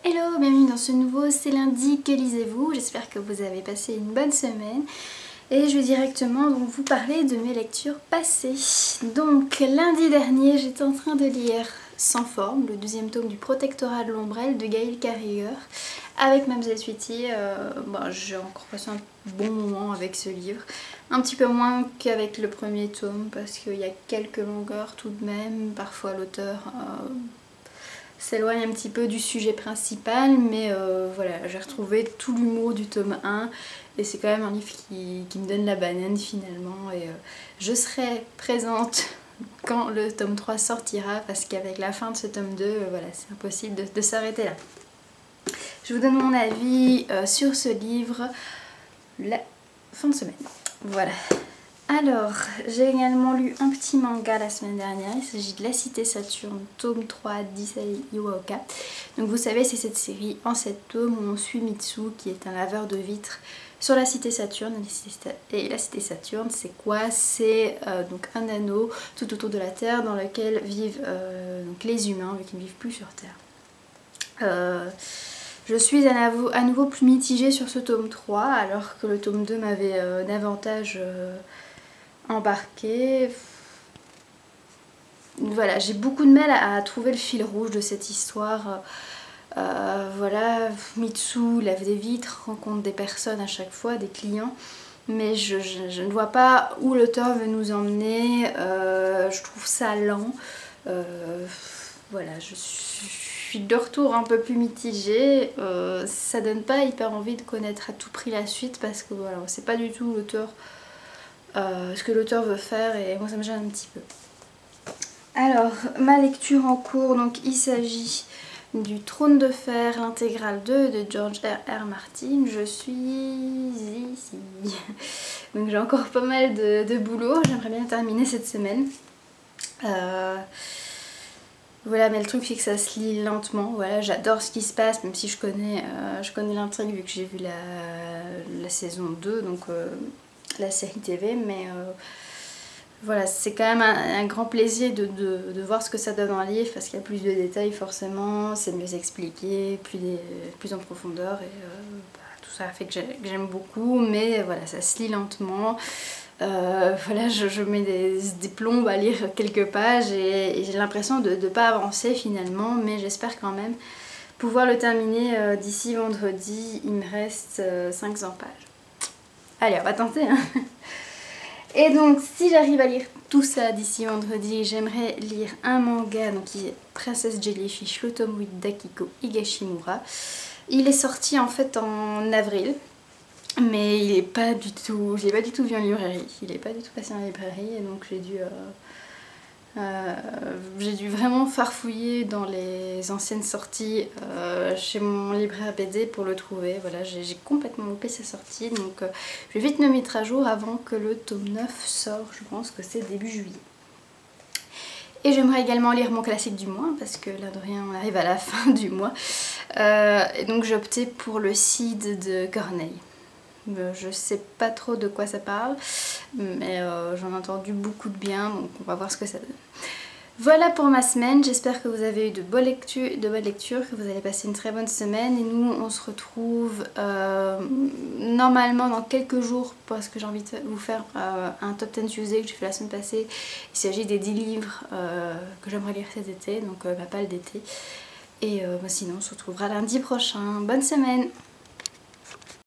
Hello, bienvenue dans ce nouveau C'est lundi, que lisez-vous? J'espère que vous avez passé une bonne semaine. Et je vais directement donc vous parler de mes lectures passées. Donc lundi dernier, j'étais en train de lire Sans forme, le deuxième tome du Protectorat de l'ombrelle de Gail Carriger. Avec Mlle Sweetie, j'ai encore passé un bon moment avec ce livre. Un petit peu moins qu'avec le premier tome parce qu'il y a quelques longueurs tout de même. Parfois l'auteur s'éloigne un petit peu du sujet principal, mais voilà, j'ai retrouvé tout l'humour du tome 1 et c'est quand même un livre qui me donne la banane finalement, et je serai présente quand le tome 3 sortira parce qu'avec la fin de ce tome 2, voilà, c'est impossible de s'arrêter là. Je vous donne mon avis sur ce livre la fin de semaine. Voilà. Alors, j'ai également lu un petit manga la semaine dernière, il s'agit de La Cité Saturne, tome 3 d'Isai Iwaoka. Donc vous savez, c'est cette série en 7 tomes où on suit Mitsu qui est un laveur de vitres sur la Cité Saturne. Et la Cité Saturne, c'est quoi? C'est donc un anneau tout autour de la Terre dans lequel vivent donc les humains, vu qu'ils ne vivent plus sur Terre. Je suis à nouveau plus mitigée sur ce tome 3, alors que le tome 2 m'avait davantage embarquée. Voilà, j'ai beaucoup de mal à trouver le fil rouge de cette histoire. Voilà, Mitsu lave des vitres, rencontre des personnes à chaque fois, des clients, mais je ne vois pas où l'auteur veut nous emmener. Je trouve ça lent. Voilà, je suis de retour un peu plus mitigée. Ça donne pas hyper envie de connaître à tout prix la suite parce que voilà, c'est pas du tout l'auteur, ce que l'auteur veut faire, et moi ça me gêne un petit peu. Alors, ma lecture en cours, donc il s'agit du Trône de Fer, l'intégrale 2 de George R.R. Martin. Je suis ici. Donc j'ai encore pas mal de boulot, j'aimerais bien terminer cette semaine. Voilà, mais le truc c'est que ça se lit lentement. Voilà, j'adore ce qui se passe, même si je connais l'intrigue vu que j'ai vu la saison 2, donc la série TV, mais voilà, c'est quand même un grand plaisir de voir ce que ça donne en livre parce qu'il y a plus de détails forcément, c'est mieux expliqué, plus en profondeur, et tout ça fait que j'aime beaucoup, mais voilà, ça se lit lentement. Voilà, je mets des plombes à lire quelques pages et j'ai l'impression de ne pas avancer finalement, mais j'espère quand même pouvoir le terminer d'ici vendredi. Il me reste 500 pages. Allez, on va tenter hein. Et donc si j'arrive à lire tout ça d'ici vendredi, j'aimerais lire un manga donc qui est Princess Jellyfish, le tome 8 d'Akiko Higashimura. Il est sorti en fait en avril, mais il est pas du tout, je l'ai pas du tout vu en librairie, il est pas du tout passé en librairie, et donc j'ai dû vraiment farfouiller dans les anciennes sorties chez mon libraire BD pour le trouver. Voilà, j'ai complètement loupé sa sortie, donc je vais vite me mettre à jour avant que le tome 9 sorte, je pense que c'est début juillet. Et j'aimerais également lire mon classique du mois, parce que là de rien on arrive à la fin du mois. Et donc j'ai opté pour le Cid de Corneille. Je sais pas trop de quoi ça parle, mais j'en ai entendu beaucoup de bien, donc on va voir ce que ça donne. Voilà pour ma semaine, j'espère que vous avez eu de bonnes lectures, que vous allez passer une très bonne semaine, et nous on se retrouve normalement dans quelques jours parce que j'ai envie de vous faire un Top 10 Tuesday que j'ai fait la semaine passée. Il s'agit des 10 livres que j'aimerais lire cet été, donc pas d'été. Et sinon on se retrouvera lundi prochain. Bonne semaine!